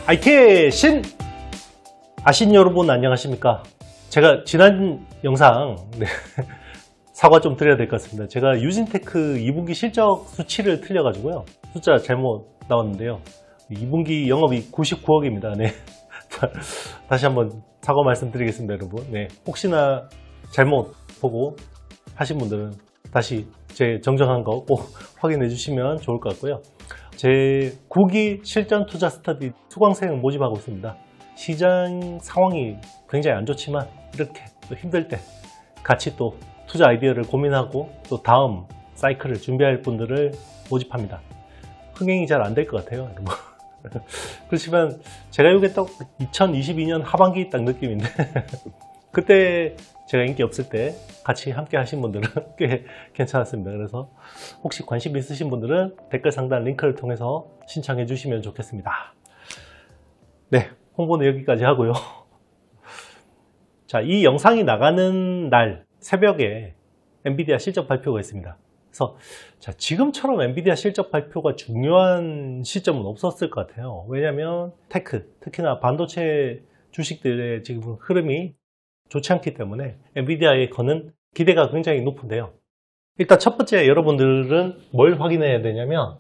IT의 신! 아신 여러분 안녕하십니까? 제가 지난 영상 사과 좀 드려야 될 것 같습니다. 제가 유진테크 2분기 실적 수치를 틀려가지고요. 숫자 잘못 나왔는데요. 2분기 영업이 99억입니다. 네. 다시 한번 사과 말씀드리겠습니다, 여러분. 네. 혹시나 잘못 보고 하신 분들은 다시 제 정정한 거 꼭 확인해 주시면 좋을 것 같고요. 제 9기 실전 투자 스터디 수강생 모집하고 있습니다. 시장 상황이 굉장히 안 좋지만 이렇게 또 힘들 때 같이 또 투자 아이디어를 고민하고 또 다음 사이클을 준비할 분들을 모집합니다. 흥행이 잘 안 될 것 같아요, 여러분. 그렇지만 제가 이게 딱 2022년 하반기 딱 느낌인데 그때 제가 인기 없을 때 같이 함께 하신 분들은 꽤 괜찮았습니다. 그래서 혹시 관심 있으신 분들은 댓글 상단 링크를 통해서 신청해 주시면 좋겠습니다. 네, 홍보는 여기까지 하고요. 자, 이 영상이 나가는 날 새벽에 엔비디아 실적 발표가 있습니다. 그래서 자, 지금처럼 엔비디아 실적 발표가 중요한 시점은 없었을 것 같아요. 왜냐하면 테크, 특히나 반도체 주식들의 지금 흐름이 좋지 않기 때문에 엔비디아에 거는 기대가 굉장히 높은데요. 일단 첫 번째 여러분들은 뭘 확인해야 되냐면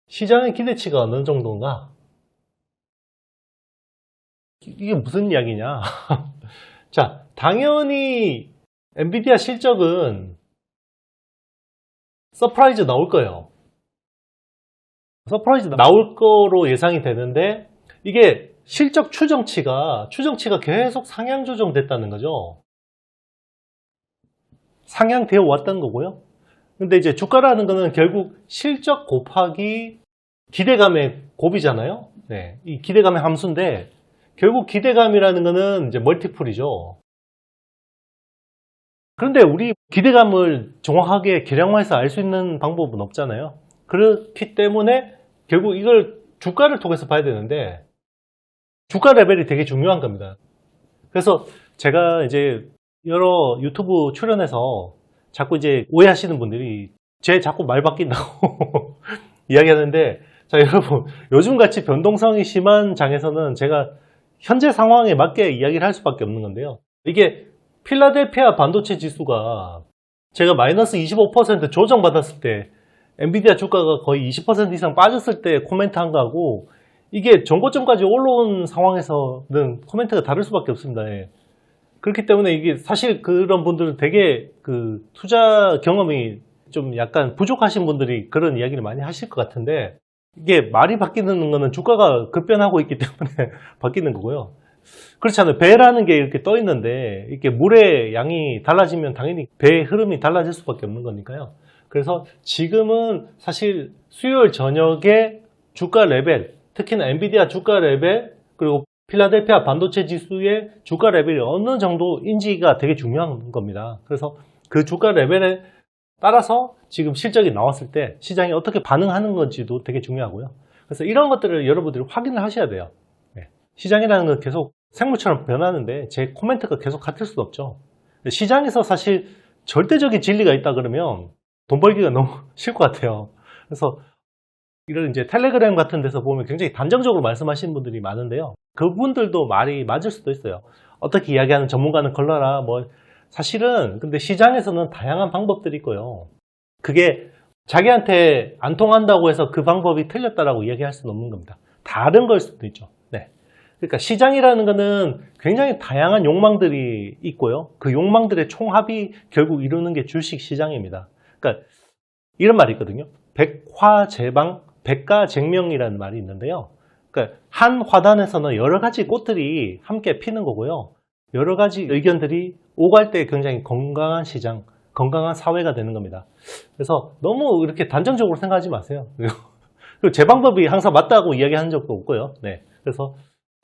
시장의 기대치가 어느 정도인가? 이게 무슨 이야기냐? 자, 당연히 엔비디아 실적은 서프라이즈 나올 거예요. 서프라이즈 나올 거로 예상이 되는데 이게 실적 추정치가 계속 상향 조정됐다는 거죠. 상향되어 왔다는 거고요. 근데 이제 주가라는 거는 결국 실적 곱하기 기대감의 곱이잖아요. 네, 이 기대감의 함수인데 결국 기대감이라는 거는 이제 멀티플이죠. 그런데 우리 기대감을 정확하게 계량화해서 알 수 있는 방법은 없잖아요. 그렇기 때문에 결국 이걸 주가를 통해서 봐야 되는데 주가 레벨이 되게 중요한 겁니다. 그래서 제가 이제 여러 유튜브 출연해서 자꾸 이제 오해하시는 분들이 제 자꾸 말 바뀐다고 이야기하는데, 자, 여러분, 요즘같이 변동성이 심한 장에서는 제가 현재 상황에 맞게 이야기를 할 수밖에 없는 건데요. 이게 필라델피아 반도체 지수가 제가 마이너스 25% 조정받았을 때 엔비디아 주가가 거의 20% 이상 빠졌을 때 코멘트 한 거하고 이게 전고점까지 올라온 상황에서는 코멘트가 다를 수밖에 없습니다. 예. 그렇기 때문에 이게 사실 그런 분들은 되게 그 투자 경험이 좀 약간 부족하신 분들이 그런 이야기를 많이 하실 것 같은데 이게 말이 바뀌는 거는 주가가 급변하고 있기 때문에 바뀌는 거고요. 그렇잖아요. 배라는 게 이렇게 떠 있는데 이렇게 물의 양이 달라지면 당연히 배의 흐름이 달라질 수밖에 없는 거니까요. 그래서 지금은 사실 수요일 저녁에 주가 레벨, 특히나 엔비디아 주가 레벨 그리고 필라델피아 반도체 지수의 주가 레벨이 어느 정도인지가 되게 중요한 겁니다. 그래서 그 주가 레벨에 따라서 지금 실적이 나왔을 때 시장이 어떻게 반응하는 건지도 되게 중요하고요. 그래서 이런 것들을 여러분들이 확인을 하셔야 돼요. 네. 시장이라는 건 계속 생물처럼 변하는데 제 코멘트가 계속 같을 수는 없죠. 시장에서 사실 절대적인 진리가 있다 그러면 돈 벌기가 너무 싫을 것 같아요. 그래서 이런 이제 텔레그램 같은 데서 보면 굉장히 단정적으로 말씀하시는 분들이 많은데요. 그분들도 말이 맞을 수도 있어요. 어떻게 이야기하는 전문가는 걸러라. 뭐 사실은 근데 시장에서는 다양한 방법들이 있고요. 그게 자기한테 안 통한다고 해서 그 방법이 틀렸다라고 이야기할 수는 없는 겁니다. 다른 걸 수도 있죠. 네. 그러니까 시장이라는 거는 굉장히 다양한 욕망들이 있고요. 그 욕망들의 총합이 결국 이루는 게 주식 시장입니다. 그러니까 이런 말이 있거든요. 백화제방, 백가쟁명이라는 말이 있는데요. 그러니까 한 화단에서는 여러 가지 꽃들이 함께 피는 거고요. 여러 가지 의견들이 오갈 때 굉장히 건강한 시장, 건강한 사회가 되는 겁니다. 그래서 너무 이렇게 단정적으로 생각하지 마세요. 그리고 제 방법이 항상 맞다고 이야기한 적도 없고요. 네. 그래서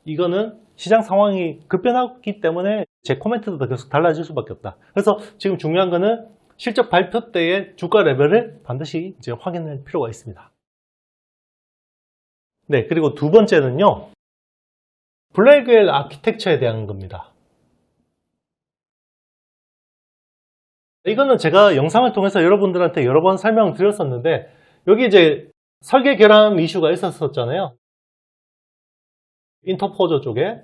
이거는 시장 상황이 급변하기 때문에 제 코멘트도 계속 달라질 수밖에 없다. 그래서 지금 중요한 거는 실적 발표 때의 주가 레벨을 반드시 이제 확인할 필요가 있습니다. 네, 그리고 두 번째는요. 블랙웰 아키텍처에 대한 겁니다. 이거는 제가 영상을 통해서 여러분들한테 여러 번 설명드렸었는데 여기 이제 설계 결함 이슈가 있었잖아요. 인터포저 쪽에.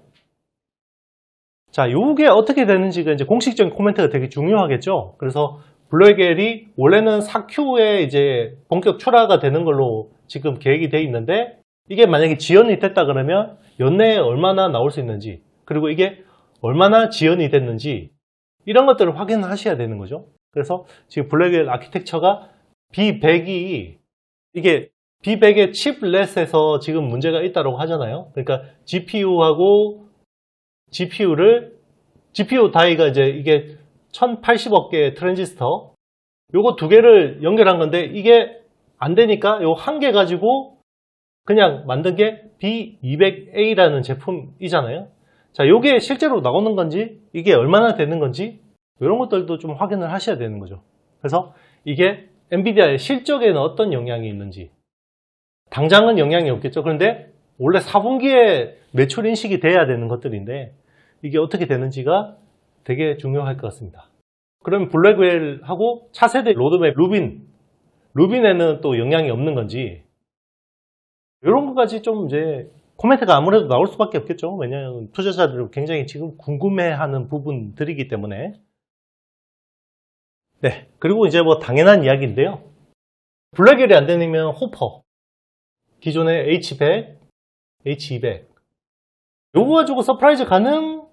자, 요게 어떻게 되는지가 이제 공식적인 코멘트가 되게 중요하겠죠. 그래서 블루에겔이 원래는 4Q에 이제 본격 출하가 되는 걸로 지금 계획이 돼 있는데, 이게 만약에 지연이 됐다 그러면 연내에 얼마나 나올 수 있는지, 그리고 이게 얼마나 지연이 됐는지, 이런 것들을 확인하셔야 되는 거죠. 그래서 지금 블루에겔 아키텍처가 B100이 이게 B100의 칩렛에서 지금 문제가 있다고 하잖아요. 그러니까 GPU하고 GPU 다이가 이제 이게 1080억 개의 트랜지스터, 요거 두 개를 연결한 건데 이게 안 되니까 요 한 개 가지고 그냥 만든 게 B200A라는 제품이잖아요. 자, 요게 실제로 나오는 건지, 이게 얼마나 되는 건지, 이런 것들도 좀 확인을 하셔야 되는 거죠. 그래서 이게 엔비디아의 실적에는 어떤 영향이 있는지, 당장은 영향이 없겠죠. 그런데 원래 4분기에 매출 인식이 돼야 되는 것들인데 이게 어떻게 되는지가 되게 중요할 것 같습니다. 그럼 블랙웰하고 차세대 로드맵 루빈에는 또 영향이 없는 건지, 이런 것까지 좀 이제 코멘트가 아무래도 나올 수밖에 없겠죠. 왜냐하면 투자자들이 굉장히 지금 궁금해하는 부분들이기 때문에. 네, 그리고 이제 뭐 당연한 이야기인데요. 블랙웰이 안 되면 호퍼, 기존의 H100, H200, 요거 가지고 서프라이즈 가능?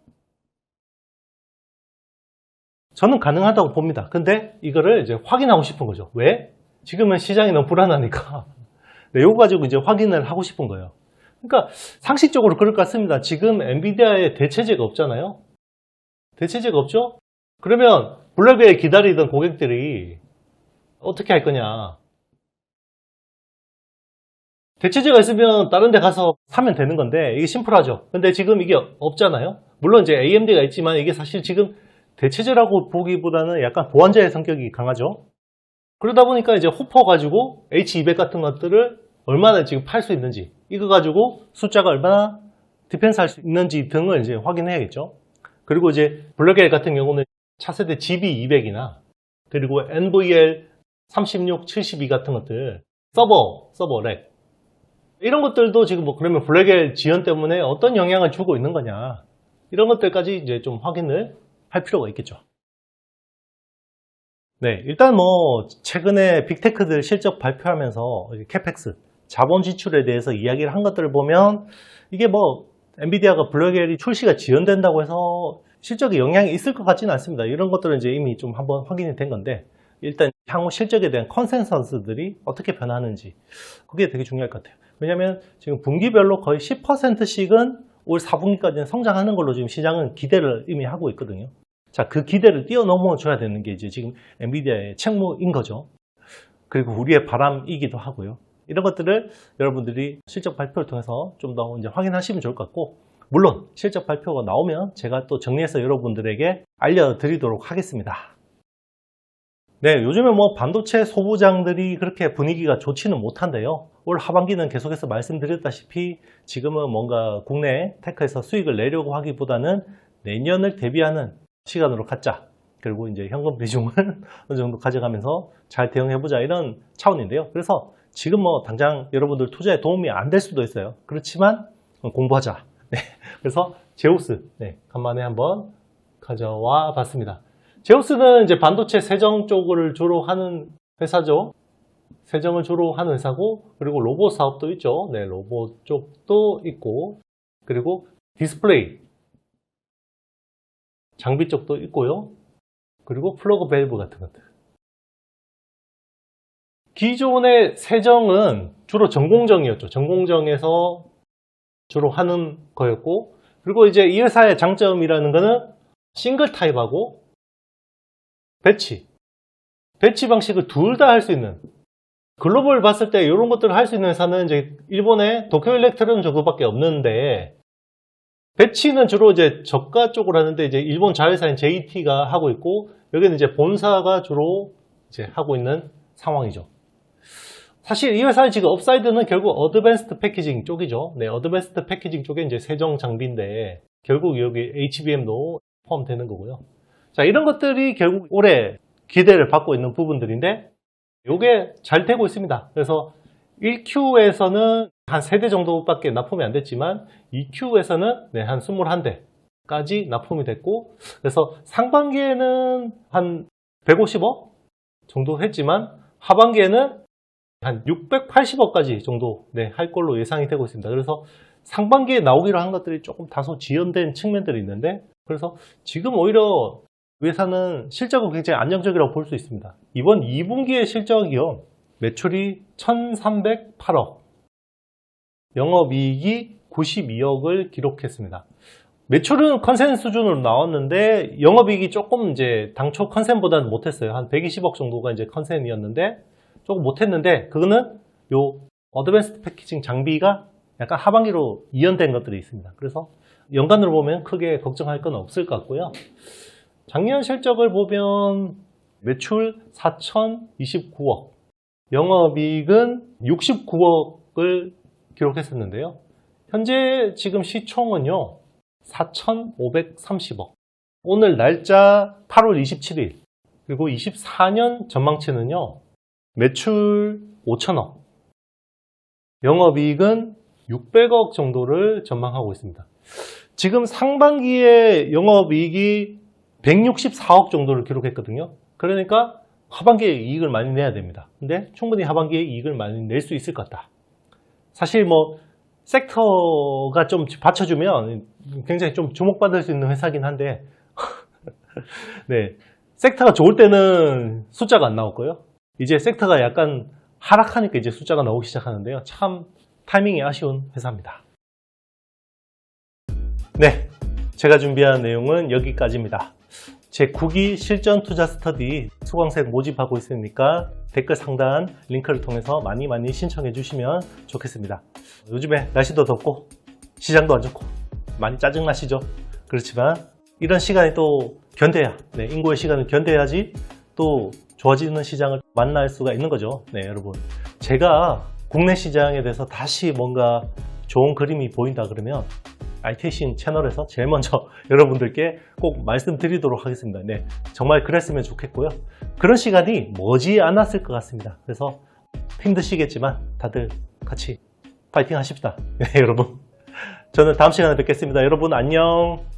저는 가능하다고 봅니다. 근데 이거를 이제 확인하고 싶은 거죠. 왜? 지금은 시장이 너무 불안하니까. 네, 요거 가지고 이제 확인을 하고 싶은 거예요. 그러니까 상식적으로 그럴 것 같습니다. 지금 엔비디아에 대체제가 없잖아요. 대체제가 없죠? 그러면 블랙웰 기다리던 고객들이 어떻게 할 거냐? 대체제가 있으면 다른 데 가서 사면 되는 건데 이게 심플하죠. 근데 지금 이게 없잖아요. 물론 이제 AMD가 있지만 이게 사실 지금 대체제라고 보기보다는 약간 보완자의 성격이 강하죠. 그러다 보니까 이제 호퍼 가지고 H200 같은 것들을 얼마나 지금 팔 수 있는지, 이거 가지고 숫자가 얼마나 디펜스 할 수 있는지 등을 이제 확인해야겠죠. 그리고 이제 블랙웰 같은 경우는 차세대 GB200이나 그리고 NVL 36, 72 같은 것들, 서버 렉, 이런 것들도 지금 뭐 그러면 블랙웰 지연 때문에 어떤 영향을 주고 있는 거냐, 이런 것들까지 이제 좀 확인을 할 필요가 있겠죠. 네, 일단 뭐 최근에 빅테크들 실적 발표하면서 캐펙스, 자본 지출에 대해서 이야기를 한 것들을 보면 이게 뭐 엔비디아가 블랙웰이 출시가 지연된다고 해서 실적에 영향이 있을 것 같지는 않습니다. 이런 것들은 이제 이미 좀 한번 확인이 된 건데, 일단 향후 실적에 대한 컨센서스들이 어떻게 변하는지, 그게 되게 중요할 것 같아요. 왜냐하면 지금 분기별로 거의 10%씩은 올 4분기까지는 성장하는 걸로 지금 시장은 기대를 이미 하고 있거든요. 자, 그 기대를 뛰어넘어 줘야 되는 게 이제 지금 엔비디아의 책무인 거죠. 그리고 우리의 바람이기도 하고요. 이런 것들을 여러분들이 실적 발표를 통해서 좀 더 이제 확인하시면 좋을 것 같고, 물론 실적 발표가 나오면 제가 또 정리해서 여러분들에게 알려드리도록 하겠습니다. 네, 요즘에 뭐 반도체 소부장들이 그렇게 분위기가 좋지는 못한데요. 올 하반기는 계속해서 말씀드렸다시피 지금은 뭔가 국내 테크에서 수익을 내려고 하기보다는 내년을 대비하는 시간으로 갖자. 그리고 이제 현금 비중을 어느 정도 가져가면서 잘 대응해보자, 이런 차원인데요. 그래서 지금 뭐 당장 여러분들 투자에 도움이 안 될 수도 있어요. 그렇지만 공부하자. 네, 그래서 제우스, 네, 간만에 한번 가져와 봤습니다. 제우스는 이제 반도체 세정 쪽을 주로 하는 회사죠. 세정을 주로 하는 회사고, 그리고 로봇 사업도 있죠. 네, 로봇 쪽도 있고, 그리고 디스플레이, 장비 쪽도 있고요. 그리고 플러그 밸브 같은 것들. 기존의 세정은 주로 전공정이었죠. 전공정에서 주로 하는 거였고, 그리고 이제 이 회사의 장점이라는 거는 싱글 타입하고 배치 방식을 둘 다 할 수 있는, 글로벌 봤을 때 이런 것들을 할 수 있는 회사는 이제 일본의 도쿄 일렉트론 정도밖에 없는데, 배치는 주로 이제 저가 쪽으로 하는데 이제 일본 자회사인 JT가 하고 있고, 여기는 이제 본사가 주로 이제 하고 있는 상황이죠. 사실 이 회사의 지금 업사이드는 결국 어드밴스드 패키징 쪽이죠. 네, 어드밴스드 패키징 쪽에 이제 세정 장비인데 결국 여기 HBM도 포함되는 거고요. 자, 이런 것들이 결국 올해 기대를 받고 있는 부분들인데 이게 잘 되고 있습니다. 그래서 1Q에서는 한 3대 정도밖에 납품이 안 됐지만 2Q에서는 한 21대까지 납품이 됐고, 그래서 상반기에는 한 150억 정도 했지만 하반기에는 한 680억까지 정도 할 걸로 예상이 되고 있습니다. 그래서 상반기에 나오기로 한 것들이 조금 다소 지연된 측면들이 있는데, 그래서 지금 오히려 회사는 실적은 굉장히 안정적이라고 볼 수 있습니다. 이번 2분기의 실적이요, 매출이 1308억, 영업이익이 92억을 기록했습니다. 매출은 컨센 수준으로 나왔는데 영업이익이 조금 이제 당초 컨센보다는 못했어요. 한 120억 정도가 이제 컨센이었는데 조금 못했는데, 그거는 요 어드밴스드 패키징 장비가 약간 하반기로 이연된 것들이 있습니다. 그래서 연간으로 보면 크게 걱정할 건 없을 것 같고요. 작년 실적을 보면 매출 4,029억, 영업이익은 69억을 기록했었는데요. 현재 지금 시총은요 4,530억. 오늘 날짜 8월 27일, 그리고 24년 전망치는요 매출 5천억, 영업이익은 600억 정도를 전망하고 있습니다. 지금 상반기에 영업이익이 164억 정도를 기록했거든요. 그러니까 하반기에 이익을 많이 내야 됩니다. 근데 충분히 하반기에 이익을 많이 낼 수 있을 것 같다. 사실 뭐 섹터가 좀 받쳐주면 굉장히 좀 주목받을 수 있는 회사긴 한데 섹터가 좋을 때는 숫자가 안 나올 거예요. 이제 섹터가 약간 하락하니까 이제 숫자가 나오기 시작하는데요. 참 타이밍이 아쉬운 회사입니다. 네, 제가 준비한 내용은 여기까지입니다. 제 9기 실전 투자 스터디 수강생 모집하고 있으니까 댓글 상단 링크를 통해서 많이 신청해 주시면 좋겠습니다. 요즘에 날씨도 덥고 시장도 안 좋고 많이 짜증나시죠? 그렇지만 이런 시간이 또 견뎌야, 인고의 시간을 견뎌야지 또 좋아지는 시장을 만날 수가 있는 거죠. 여러분, 제가 국내 시장에 대해서 다시 뭔가 좋은 그림이 보인다 그러면 IT신 채널에서 제일 먼저 여러분들께 꼭 말씀드리도록 하겠습니다. 정말 그랬으면 좋겠고요. 그런 시간이 머지 않았을 것 같습니다. 그래서 힘드시겠지만 다들 같이 파이팅 하십시다. 여러분, 저는 다음 시간에 뵙겠습니다. 여러분 안녕.